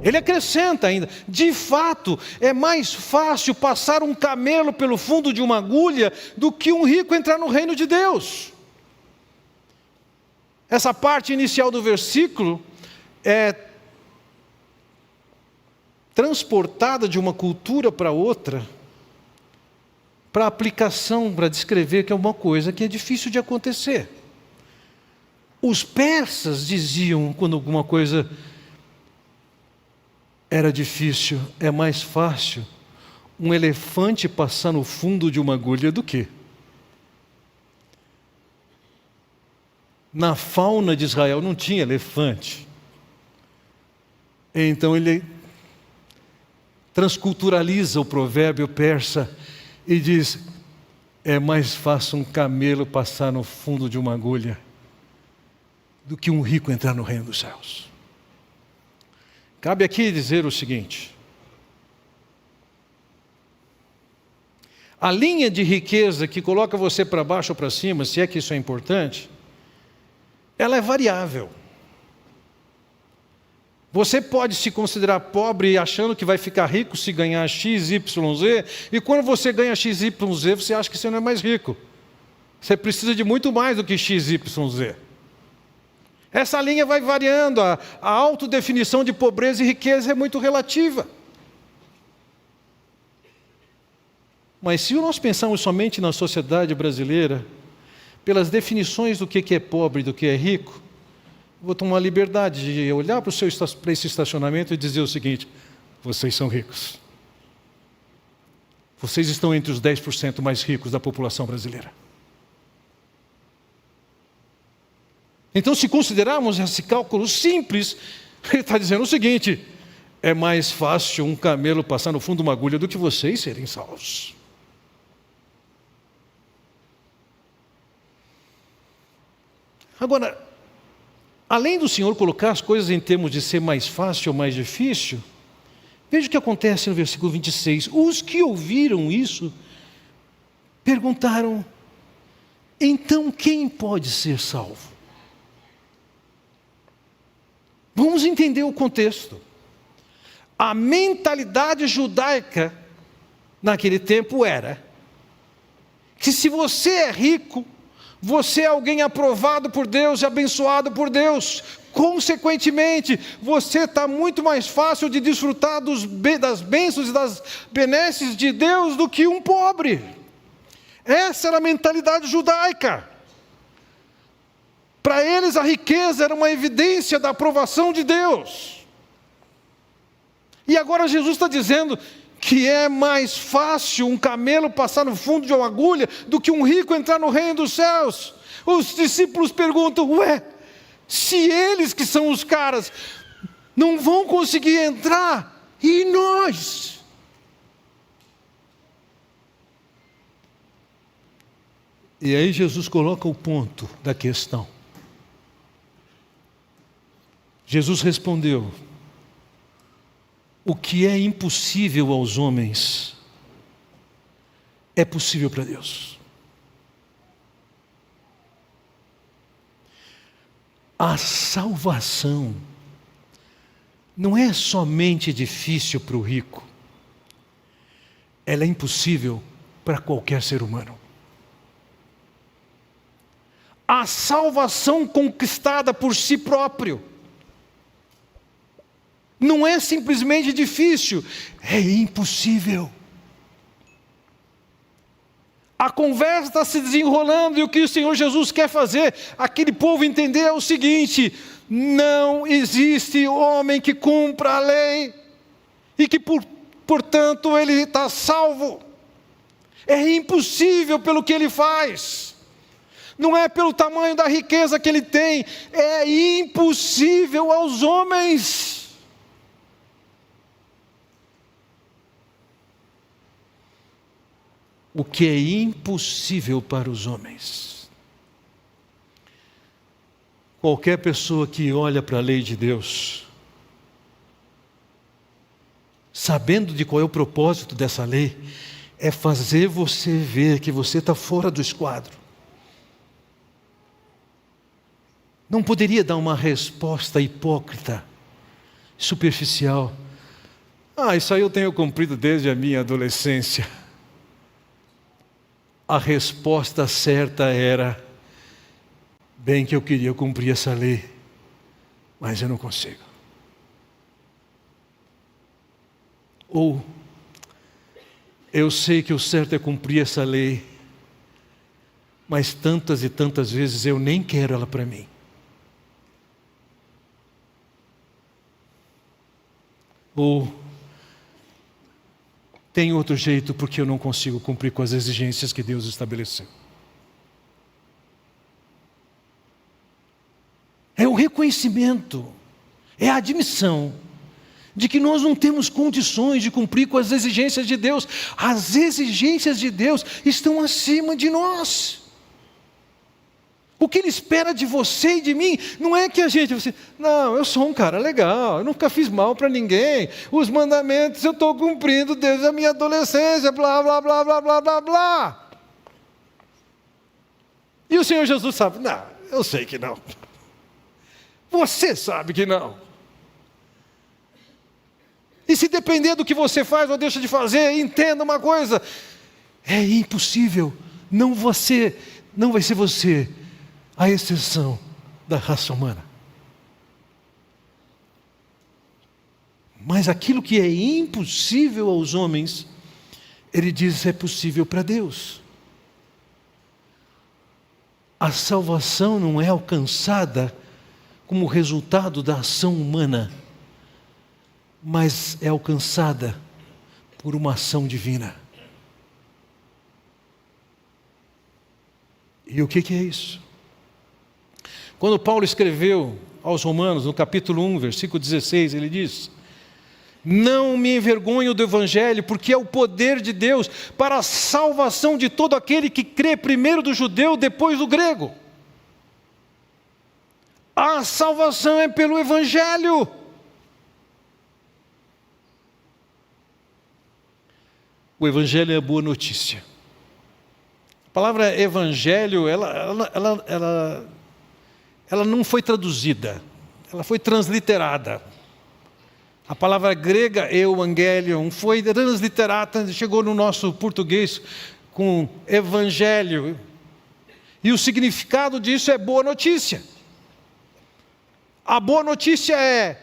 Ele acrescenta ainda: de fato, é mais fácil passar um camelo pelo fundo de uma agulha do que um rico entrar no reino de Deus. Essa parte inicial do versículo é transportada de uma cultura para outra, para aplicação, para descrever que é uma coisa que é difícil de acontecer. Os persas diziam, quando alguma coisa era difícil: é mais fácil um elefante passar no fundo de uma agulha do que. Na fauna de Israel não tinha elefante. Então ele transculturaliza o provérbio persa e diz: é mais fácil um camelo passar no fundo de uma agulha do que um rico entrar no reino dos céus. Cabe aqui dizer o seguinte: a linha de riqueza que coloca você para baixo ou para cima, se é que isso é importante, ela é variável. Você pode se considerar pobre achando que vai ficar rico se ganhar X, Y, Z, e quando você ganha X, Y, Z, você acha que você não é mais rico. Você precisa de muito mais do que X, Y, Z. Essa linha vai variando, a autodefinição de pobreza e riqueza é muito relativa. Mas se nós pensarmos somente na sociedade brasileira, pelas definições do que é pobre e do que é rico, vou tomar a liberdade de olhar para esse estacionamento e dizer o seguinte: vocês são ricos. Vocês estão entre os 10% mais ricos da população brasileira. Então, se considerarmos esse cálculo simples, ele está dizendo o seguinte: é mais fácil um camelo passar no fundo de uma agulha do que vocês serem salvos. Agora, além do Senhor colocar as coisas em termos de ser mais fácil ou mais difícil, veja o que acontece no versículo 26. Os que ouviram isso perguntaram: então quem pode ser salvo? Vamos entender o contexto. A mentalidade judaica naquele tempo era que se você é rico, você é alguém aprovado por Deus e abençoado por Deus. Consequentemente, você está muito mais fácil de desfrutar das bênçãos e das benesses de Deus do que um pobre. Essa era a mentalidade judaica. Para eles, a riqueza era uma evidência da aprovação de Deus. E agora Jesus está dizendo que é mais fácil um camelo passar no fundo de uma agulha do que um rico entrar no reino dos céus. Os discípulos perguntam: ué, se eles que são os caras não vão conseguir entrar, e nós? E aí Jesus coloca o ponto da questão. Jesus respondeu: o que é impossível aos homens é possível para Deus. A salvação não é somente difícil para o rico, ela é impossível para qualquer ser humano. A salvação conquistada por si próprio não é simplesmente difícil, é impossível. A conversa está se desenrolando e o que o Senhor Jesus quer fazer aquele povo entender é o seguinte: não existe homem que cumpra a lei e que portanto ele está salvo. É impossível pelo que ele faz. Não é pelo tamanho da riqueza que ele tem, é impossível aos homens. O que é impossível para os homens. Qualquer pessoa que olha para a lei de Deus, sabendo de qual é o propósito dessa lei, é fazer você ver que você está fora do esquadro. Não poderia dar uma resposta hipócrita superficial. Isso aí eu tenho cumprido desde a minha adolescência. A resposta certa era: bem que eu queria cumprir essa lei, mas eu não consigo. Ou, eu sei que o certo é cumprir essa lei, mas tantas e tantas vezes eu nem quero ela para mim. Ou, tem outro jeito porque eu não consigo cumprir com as exigências que Deus estabeleceu. É o reconhecimento, é a admissão de que nós não temos condições de cumprir com as exigências de Deus. As exigências de Deus estão acima de nós. O que Ele espera de você e de mim não é que a gente... não, eu sou um cara legal, eu nunca fiz mal para ninguém. Os mandamentos eu estou cumprindo desde a minha adolescência, blá, blá, blá, blá, blá, blá, blá. E o Senhor Jesus sabe, não, eu sei que não. Você sabe que não. E se depender do que você faz ou deixa de fazer, entenda uma coisa: é impossível, não vai ser você a exceção da raça humana. Mas aquilo que é impossível aos homens, Ele diz é possível para Deus. A salvação não é alcançada como resultado da ação humana, mas é alcançada por uma ação divina. E o que é isso? Quando Paulo escreveu aos Romanos, no capítulo 1, versículo 16, ele diz: não me envergonho do Evangelho, porque é o poder de Deus para a salvação de todo aquele que crê, primeiro do judeu, depois do grego. A salvação é pelo Evangelho. O Evangelho é a boa notícia. A palavra Evangelho, ela não foi traduzida, ela foi transliterada. A palavra grega, euangelion, foi transliterada, chegou no nosso português com Evangelho. E o significado disso é boa notícia. A boa notícia é,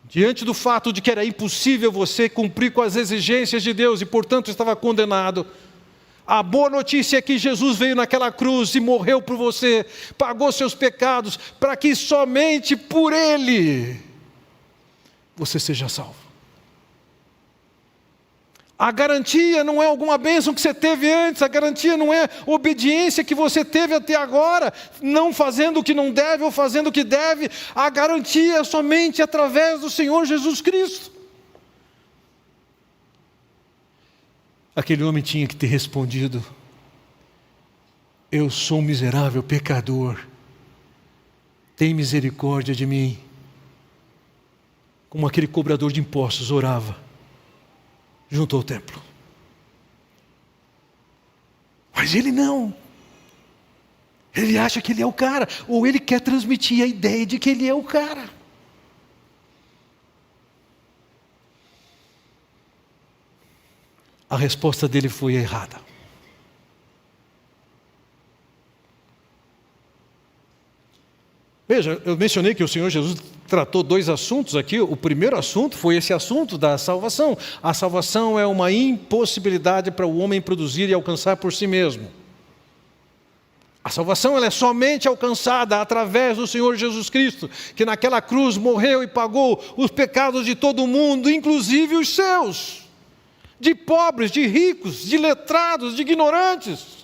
diante do fato de que era impossível você cumprir com as exigências de Deus e, portanto, estava condenado, a boa notícia é que Jesus veio naquela cruz e morreu por você, pagou seus pecados, para que somente por Ele você seja salvo. A garantia não é alguma bênção que você teve antes, a garantia não é obediência que você teve até agora, não fazendo o que não deve ou fazendo o que deve. A garantia é somente através do Senhor Jesus Cristo. Aquele homem tinha que ter respondido: eu sou um miserável pecador, tem misericórdia de mim. Como aquele cobrador de impostos orava junto ao templo. Mas ele não. Ele acha que ele é o cara, ou ele quer transmitir a ideia de que ele é o cara. A resposta dele foi errada. Veja, eu mencionei que o Senhor Jesus tratou dois assuntos aqui. O primeiro assunto foi esse assunto da salvação. A salvação é uma impossibilidade para o homem produzir e alcançar por si mesmo. A salvação ela é somente alcançada através do Senhor Jesus Cristo, que naquela cruz morreu e pagou os pecados de todo mundo, inclusive os seus, de pobres, de ricos, de letrados, de ignorantes.